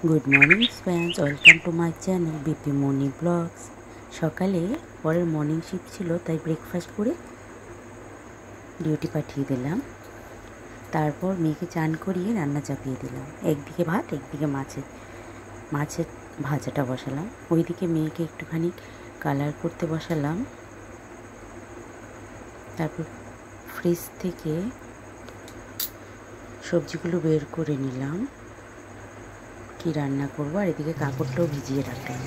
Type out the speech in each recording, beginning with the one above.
Good morning friends, welcome to my channel BP Moni blogs. সকালে পরের morning shift ছিল, তাই ব্রেকফাস্ট করে ডিউটি পাঠিয়ে দিলাম। তারপর মেয়েকে চান করিয়ে রান্না চাপিয়ে দিলাম। একদিকে ভাত, একদিকে মাছের ভাজাটা বসালাম। ওইদিকে মেয়েকে একটুখানি কালার করতে বসালাম। তারপর ফ্রিজ থেকে সবজিগুলো বের করে নিলাম, কি রান্না করবো। আর এদিকে কাপড়টাও ভিজিয়ে রাখলাম।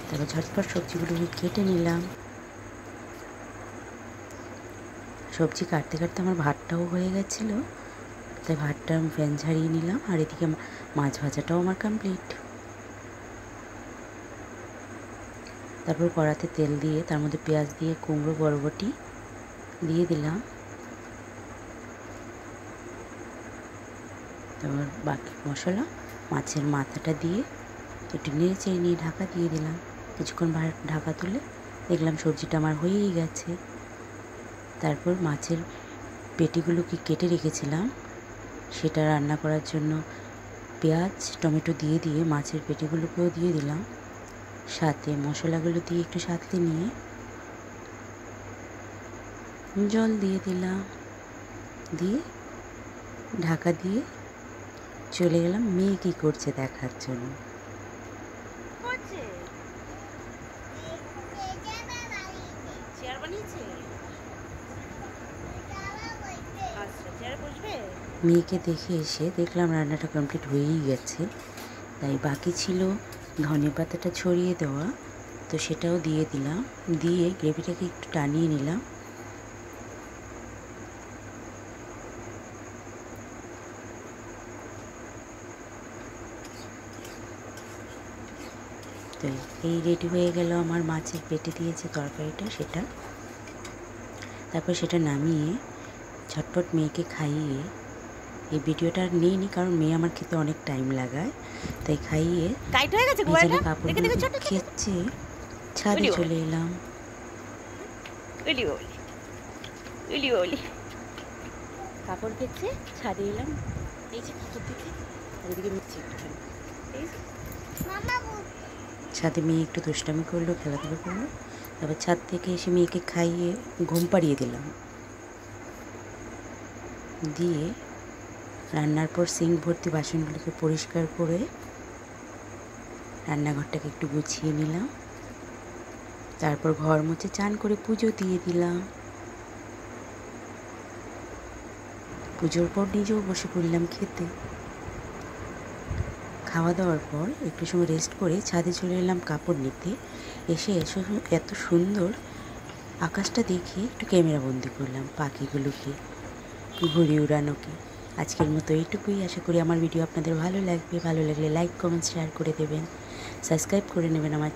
তারপর ঝটপট সবজিগুলোকে কেটে নিলাম। সবজি কাটতে কাটতে আমার ভাতটাও হয়ে গেছিলো, তাই ভাতটা আমি ফ্যান ঝাড়িয়ে নিলাম। আর এদিকে মাছ ভাজাটাও আমার কমপ্লিট। তারপর কড়াতে তেল দিয়ে তার মধ্যে পেঁয়াজ দিয়ে কুমড়ো বরবটি দিয়ে দিলাম। তারপর বাকি মশলা মাছের মাথাটা দিয়ে একটু নেড়ে চেড়ে নিয়ে ঢাকা দিয়ে দিলাম। কিছুক্ষণ ঢাকা তুলে দেখলাম সবজিটা আমার হয়েই গেছে। তারপর মাছের পেটিগুলোকে কেটে রেখেছিলাম, সেটা রান্না করার জন্য পেঁয়াজ টমেটো দিয়ে মাছের পেটিগুলোকেও দিয়ে দিলাম। সাথে মশলাগুলো দিয়ে একটু সাথে নিয়ে জল দিয়ে দিলাম। দিয়ে ঢাকা দিয়ে চলে গেলাম মেয়ে কী করছে দেখার জন্য। মেয়েকে দেখে এসে দেখলাম রান্নাটা কমপ্লিট হয়েই গেছে, তাই বাকি ছিল ধনে পাতাটা ছড়িয়ে দেওয়া, তো সেটাও দিয়ে দিলাম। দিয়ে গ্রেভিটাকে একটু টানিয়ে নিলাম। তো এই রেডি হয়ে গেল আমার মাছের পেটে দিয়েছে তরকারিটা, সেটা। তারপর সেটা নামিয়ে ঝটপট মেয়েকে খাইয়ে, এই ভিডিওটা আর নিইনি কারণ মেয়ে আমার খেতে অনেক টাইম লাগায়, তাই খাইয়ে বিছানা কাপড়গুলো খেচ্ছে ছাদে চলে এলাম। কাপড় খেচ্ছে ছাদে এলাম। এই যে কাপড় দিতে আর এদিকে মিচ্ছি একটুখানি। ছাদে মেয়ে একটু দুষ্টামি করলো, খেলাধুলো করলো। তারপর ছাদ থেকে এসে মেয়েকে খাইয়ে ঘুম পাড়িয়ে দিলাম। দিয়ে রান্নার পর সিঙ্ক ভর্তি বাসনগুলোকে পরিষ্কার করে রান্নাঘরটাকে একটু গুছিয়ে নিলাম। তারপর ঘর মুছে চান করে পুজো দিয়ে দিলাম। পুজোর পর নিজেও বসে পড়লাম খেতে। খাওয়া দাওয়ার পর একটু সময় রেস্ট করে ছাদে চলে এলাম কাপড় নিতে। এসে এত সুন্দর আকাশটা দেখে একটু ক্যামেরা বন্দি করলাম পাখিগুলোকে, ঘুড়ি উড়ানোকে। আজকের মতো এইটুকুই। আশা করি আমার ভিডিও আপনাদের ভালো লাগবে। ভালো লাগলে লাইক কমেন্ট শেয়ার করে দেবেন, সাবস্ক্রাইব করে নেবেন আমার